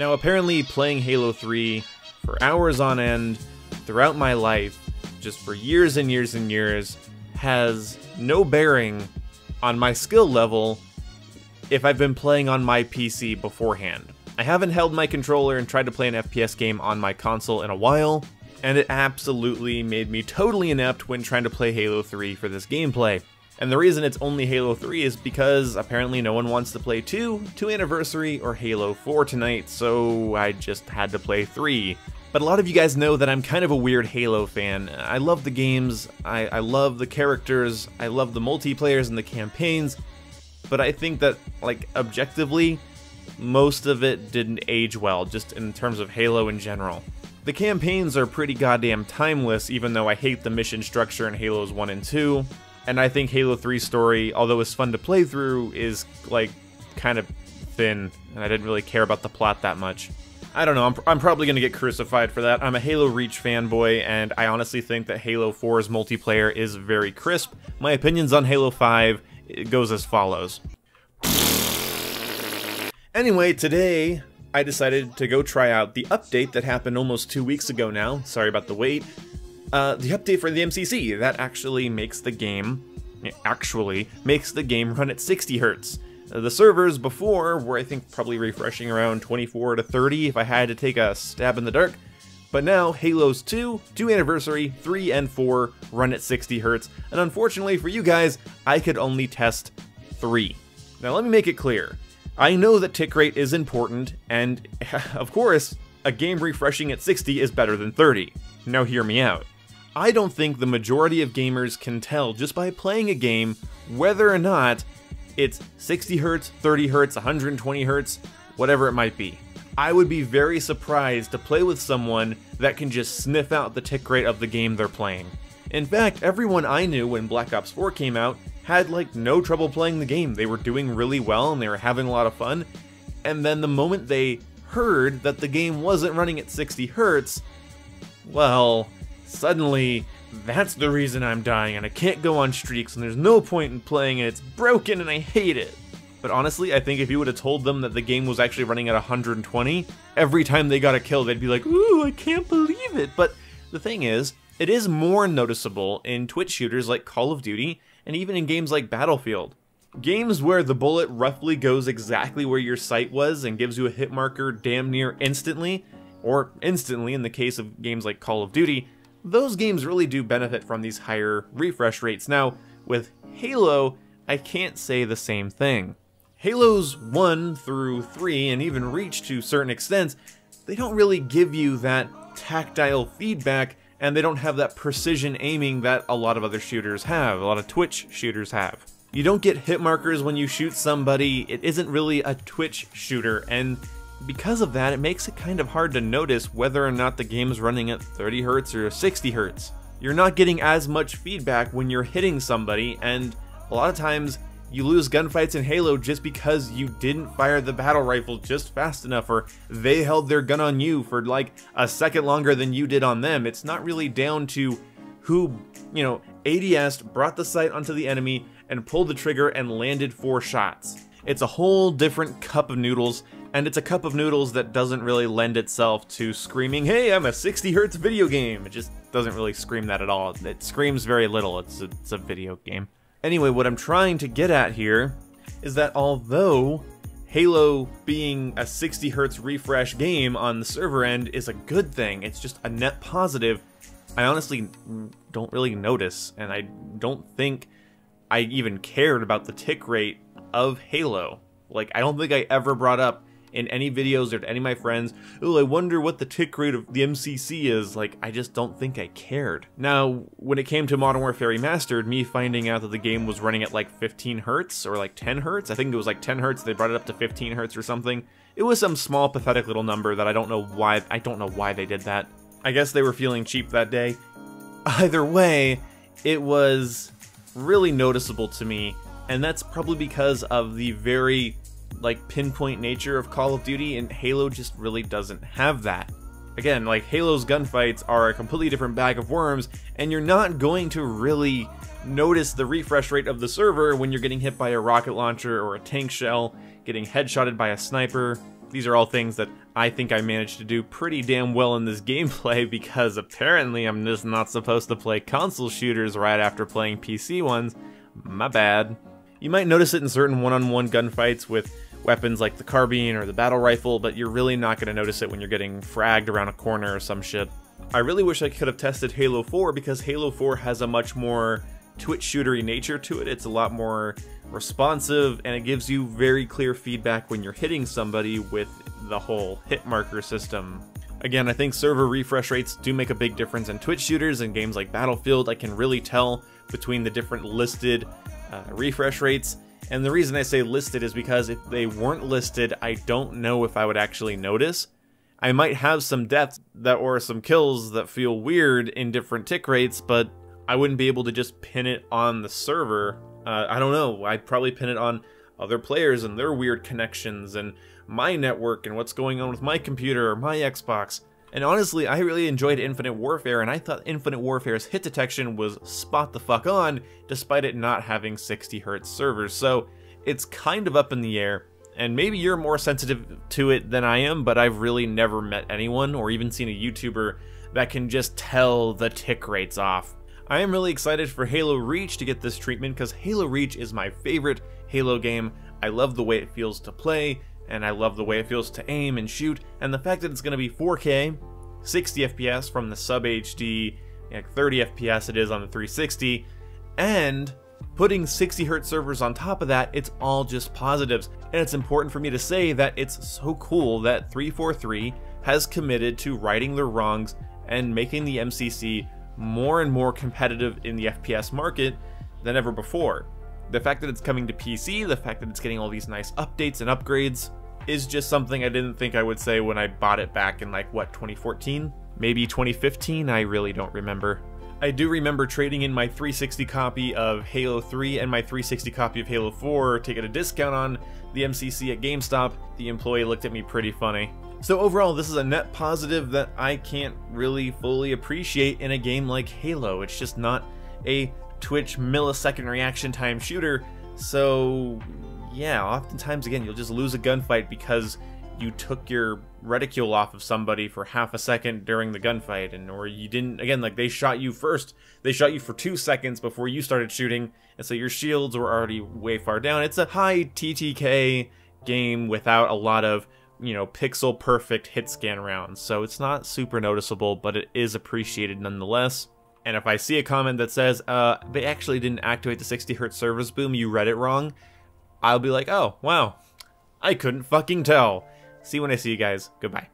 Now apparently playing Halo 3 for hours on end throughout my life, just for years and years and years, has no bearing on my skill level if I've been playing on my PC beforehand. I haven't held my controller and tried to play an FPS game on my console in a while, and it absolutely made me totally inept when trying to play Halo 3 for this gameplay. And the reason it's only Halo 3 is because apparently no one wants to play 2 Anniversary, or Halo 4 tonight, so I just had to play 3. But a lot of you guys know that I'm kind of a weird Halo fan. I love the games, I love the characters, I love the multiplayers and the campaigns, but I think that, like, objectively, most of it didn't age well, just in terms of Halo in general. The campaigns are pretty goddamn timeless, even though I hate the mission structure in Halos 1 and 2, and I think Halo 3's story, although it's fun to play through, is, like, kind of thin, and I didn't really care about the plot that much. I don't know, I'm probably gonna get crucified for that. I'm a Halo Reach fanboy, and I honestly think that Halo 4's multiplayer is very crisp. My opinions on Halo 5, it goes as follows. Anyway, today I decided to go try out the update that happened almost 2 weeks ago now. Sorry about the wait. The update for the MCC, that actually makes the game run at 60 Hz. The servers before were, I think, probably refreshing around 24 to 30 if I had to take a stab in the dark. But now, Halos 2, 2 Anniversary, 3, and 4 run at 60 Hz, and unfortunately for you guys, I could only test 3. Now let me make it clear. I know that tick rate is important, and of course, a game refreshing at 60 is better than 30. Now hear me out. I don't think the majority of gamers can tell just by playing a game whether or not it's 60 Hz, 30 Hz, 120 Hz, whatever it might be. I would be very surprised to play with someone that can just sniff out the tick rate of the game they're playing. In fact, everyone I knew when Black Ops 4 came out had like no trouble playing the game. They were doing really well and they were having a lot of fun. And then the moment they heard that the game wasn't running at 60 Hz, well, suddenly that's the reason I'm dying and I can't go on streaks and there's no point in playing it, it's broken and I hate it. But honestly, I think if you would have told them that the game was actually running at 120, every time they got a kill they'd be like, ooh, I can't believe it. But the thing is, it is more noticeable in Twitch shooters like Call of Duty and even in games like Battlefield. Games where the bullet roughly goes exactly where your sight was and gives you a hit marker damn near instantly, or instantly in the case of games like Call of Duty, those games really do benefit from these higher refresh rates. Now, with Halo, I can't say the same thing. Halos 1 through 3, and even Reach to certain extents, they don't really give you that tactile feedback, and they don't have that precision aiming that a lot of other shooters have, a lot of Twitch shooters have. You don't get hit markers when you shoot somebody, it isn't really a Twitch shooter, and because of that, it makes it kind of hard to notice whether or not the game is running at 30 Hz or 60 Hz. You're not getting as much feedback when you're hitting somebody, and a lot of times you lose gunfights in Halo just because you didn't fire the battle rifle just fast enough, or they held their gun on you for like a second longer than you did on them. It's not really down to who, ADS'd, brought the sight onto the enemy, and pulled the trigger and landed 4 shots. It's a whole different cup of noodles, and it's a cup of noodles that doesn't really lend itself to screaming, hey, I'm a 60 Hz video game. It just doesn't really scream that at all. It screams very little. It's a video game. Anyway, what I'm trying to get at here is that although Halo being a 60 Hz refresh game on the server end is a good thing, it's just a net positive, I honestly don't really notice, and I don't think I even cared about the tick rate of Halo. Like, I don't think I ever brought up in any videos or to any of my friends, oh, I wonder what the tick rate of the MCC is. Like, I just don't think I cared. Now, when it came to Modern Warfare Remastered, me finding out that the game was running at like 15 Hz or like 10 Hz, I think it was like 10 Hz, they brought it up to 15 Hz or something. It was some small pathetic little number that I don't know why they did that. I guess they were feeling cheap that day. Either way, it was really noticeable to me, and that's probably because of the very pinpoint nature of Call of Duty, and Halo just really doesn't have that. Again, like, Halo's gunfights are a completely different bag of worms, and you're not going to really notice the refresh rate of the server when you're getting hit by a rocket launcher or a tank shell, getting headshotted by a sniper, These are all things that I think I managed to do pretty damn well in this gameplay, because apparently I'm just not supposed to play console shooters right after playing PC ones. My bad. You might notice it in certain one-on-one gunfights with weapons like the carbine or the battle rifle, but you're really not going to notice it when you're getting fragged around a corner or some shit. I really wish I could have tested Halo 4, because Halo 4 has a much more twitch shootery nature to it. It's a lot more responsive, and it gives you very clear feedback when you're hitting somebody with the whole hit marker system. Again, I think server refresh rates do make a big difference in twitch shooters. In games like Battlefield, I can really tell between the different listed refresh rates. And the reason I say listed is because if they weren't listed, I don't know if I would actually notice. I might have some deaths or some kills that feel weird in different tick rates, but I wouldn't be able to just pin it on the server. I don't know, I'd probably pin it on other players and their weird connections and my network and what's going on with my computer or my Xbox. And honestly, I really enjoyed Infinite Warfare, and I thought Infinite Warfare's hit detection was spot the fuck on, despite it not having 60Hz servers. So it's kind of up in the air, and maybe you're more sensitive to it than I am, but I've really never met anyone or even seen a YouTuber that can just tell the tick rates off. I am really excited for Halo Reach to get this treatment, because Halo Reach is my favorite Halo game. I love the way it feels to play, and I love the way it feels to aim and shoot, and the fact that it's going to be 4K, 60 FPS from the sub HD, like 30 FPS it is on the 360, and putting 60Hz servers on top of that, it's all just positives. And it's important for me to say that it's so cool that 343 has committed to righting their wrongs and making the MCC more and more competitive in the FPS market than ever before. The fact that it's coming to PC, the fact that it's getting all these nice updates and upgrades, is just something I didn't think I would say when I bought it back in, like, what, 2014? Maybe 2015? I really don't remember. I do remember trading in my 360 copy of Halo 3 and my 360 copy of Halo 4 to get a discount on the MCC at GameStop. The employee looked at me pretty funny. So overall, this is a net positive that I can't really fully appreciate in a game like Halo. It's just not a Twitch millisecond reaction time shooter, so yeah, oftentimes again you'll just lose a gunfight because you took your reticule off of somebody for half a second during the gunfight, and or you didn't, again, like they shot you first, they shot you for 2 seconds before you started shooting, and so your shields were already way far down. It's a high TTK game without a lot of, you know, pixel perfect hit scan rounds, so it's not super noticeable, but it is appreciated nonetheless. And if I see a comment that says, they actually didn't activate the 60Hz service boom, you read it wrong, I'll be like, oh, wow, I couldn't fucking tell. See you when I see you guys. Goodbye.